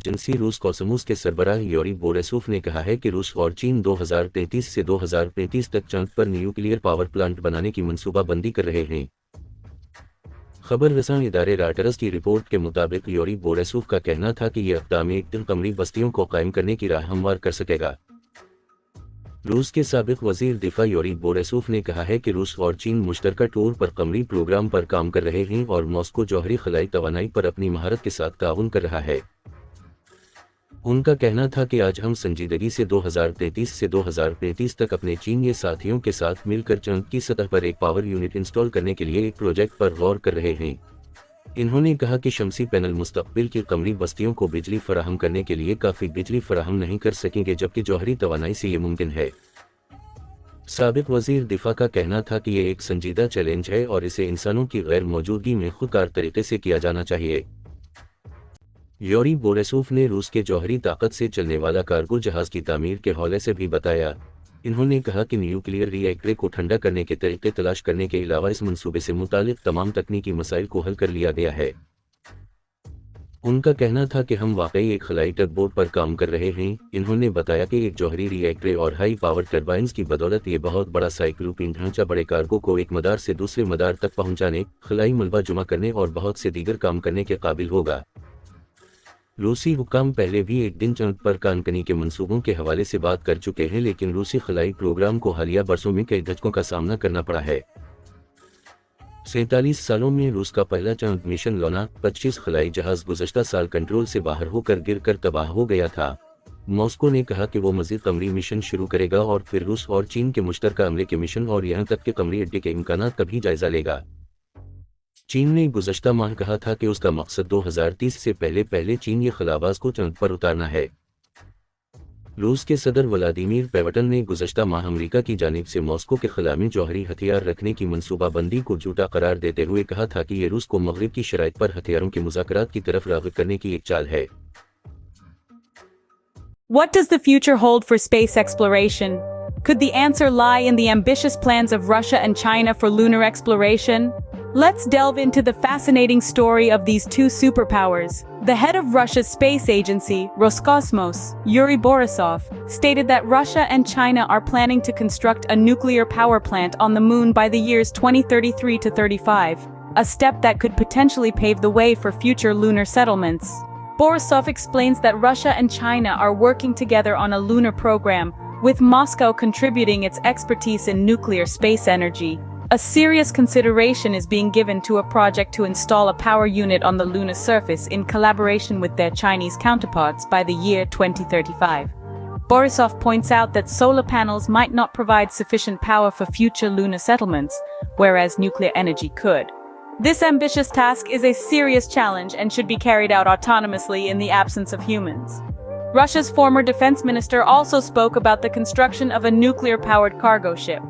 Agency रूस कॉसमोस के सरबराह Yuri बोरेसोव ने कहा है कि रूस और चीन 2033 से 2035 तक चांद पर न्यूक्लियर पावर प्लांट बनाने की मंसूबाबंदी कर रहे हैं। खबर रसां इदारे रॉयटर्स की रिपोर्ट के मुताबिक यूरी बोरेसोव का कहना था कि यह इक़दाम एक दिन कमरी बस्तियों को कायम करने की राह हमवार कर सकेगा। रूस के साबिक वजीर दिफा यूरी बोरेसोव ने कहा है कि रूस और चीन मुश्तरका तौर पर कमरी प्रोग्राम पर काम कर रहे हैं और मॉस्को जौहरी खलाई तवानाई पर अपनी महारत के साथ ताउन कर रहा है। उनका कहना था कि आज हम संजीदगी से 2033 से 2035 तक अपने चीनी साथियों के साथ मिलकर चांद की सतह पर एक पावर यूनिट इंस्टॉल करने के लिए एक प्रोजेक्ट पर गौर कर रहे हैं। इन्होंने कहा कि शमसी पैनल मुस्तक़बिल की कमरी बस्तियों को बिजली फराहम करने के लिए काफ़ी बिजली फराहम नहीं कर सकेंगे, जबकि जौहरी तवानाई से ये मुमकिन है। साबिक वजीर दिफा का कहना था कि ये एक संजीदा चैलेंज है और इसे इंसानों की गैर मौजूदगी में खुदकार तरीके से किया जाना चाहिए। यूरी बोरेसोव ने रूस के जौहरी ताकत से चलने वाला कार्गो जहाज़ की तामीर के हवाले से भी बताया। इन्होंने कहा कि न्यूक्लियर रिएक्टर को ठंडा करने के तरीके तलाश करने के अलावा इस मंसूबे से मुतालिक तमाम तकनीकी मसाइल को हल कर लिया गया है। उनका कहना था कि हम वाकई एक खलाई टग बोट पर काम कर रहे हैं। इन्होंने बताया कि एक जौहरी रिएक्टर और हाई पावर टर्बाइन्स की बदौलत ये बहुत बड़ा साइक्लोपीन ढांचा बड़े कार्गो को एक मदार से दूसरे मदार तक पहुंचाने, खलाई मलबा जमा करने और बहुत से दीगर काम करने के काबिल होगा। रूसी हुक्काम पहले भी एक दिन चांद पर कानकनी के मंसूबों के हवाले से बात कर चुके हैं, लेकिन रूसी खलाई प्रोग्राम को हालिया बरसों में कई धक्कों का सामना करना पड़ा है। 47 सालों में रूस का पहला चांद मिशन लौना 25 खलाई जहाज गुज़श्ता साल कंट्रोल से बाहर होकर गिरकर तबाह हो गया था। मॉस्को ने कहा कि वो मज़ीद कमरी मिशन शुरू करेगा और फिर रूस और चीन के मुश्तरका हमले के मिशन और यहाँ तक के कमरी अड्डे के इम्कानात का भी जायजा लेगा। चीन ने गुज़श्ता माह कहा था कि उसका मकसद 2030 से पहले चीन के खलाबाज को चांद पर उतारना है। रूस के सदर व्लादिमीर पुतिन ने गुज़श्ता माह अमेरिका की जानिब से मॉस्को के खिला में जौहरी हथियार रखने की मंसूबाबंदी को झूठा करार देते हुए कहा था कि ये रूस को मगरिब की शराइत पर हथियारों के मुज़ाकरात की तरफ राग़िब करने की एक चाल है। What does the future hold for space exploration? Could the answer lie in the ambitious plans of Russia and China for lunar exploration? Let's delve into the fascinating story of these two superpowers. The head of Russia's space agency, Roscosmos, Yuri Borisov, stated that Russia and China are planning to construct a nuclear power plant on the moon by the years 2033 to 35, a step that could potentially pave the way for future lunar settlements. Borisov explains that Russia and China are working together on a lunar program, with Moscow contributing its expertise in nuclear space energy. A serious consideration is being given to a project to install a power unit on the lunar surface in collaboration with their Chinese counterparts by the year 2035. Borisov points out that solar panels might not provide sufficient power for future lunar settlements, whereas nuclear energy could. This ambitious task is a serious challenge and should be carried out autonomously in the absence of humans. Russia's former defense minister also spoke about the construction of a nuclear-powered cargo ship.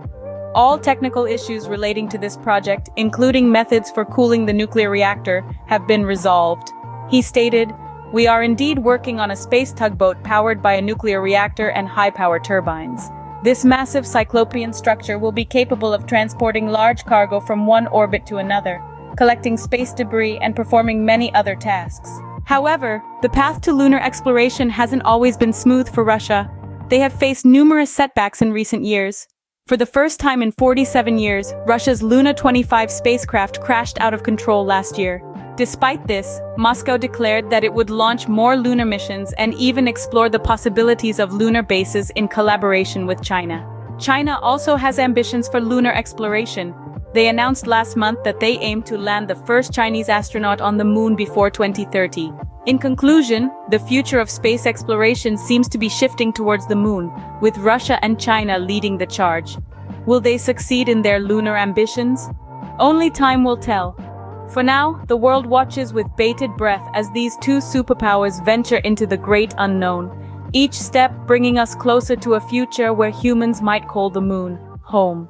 All technical issues relating to this project, including methods for cooling the nuclear reactor, have been resolved. He stated, "We are indeed working on a space tugboat powered by a nuclear reactor and high-power turbines. This massive cyclopean structure will be capable of transporting large cargo from one orbit to another, collecting space debris and performing many other tasks." However, the path to lunar exploration hasn't always been smooth for Russia. They have faced numerous setbacks in recent years. For the first time in 47 years, Russia's Luna 25 spacecraft crashed out of control last year. Despite this, Moscow declared that it would launch more lunar missions and even explore the possibilities of lunar bases in collaboration with China. China also has ambitions for lunar exploration. They announced last month that they aim to land the first Chinese astronaut on the moon before 2030. In conclusion, the future of space exploration seems to be shifting towards the moon, with Russia and China leading the charge. Will they succeed in their lunar ambitions? Only time will tell. For now, the world watches with bated breath as these two superpowers venture into the great unknown, each step bringing us closer to a future where humans might call the moon home.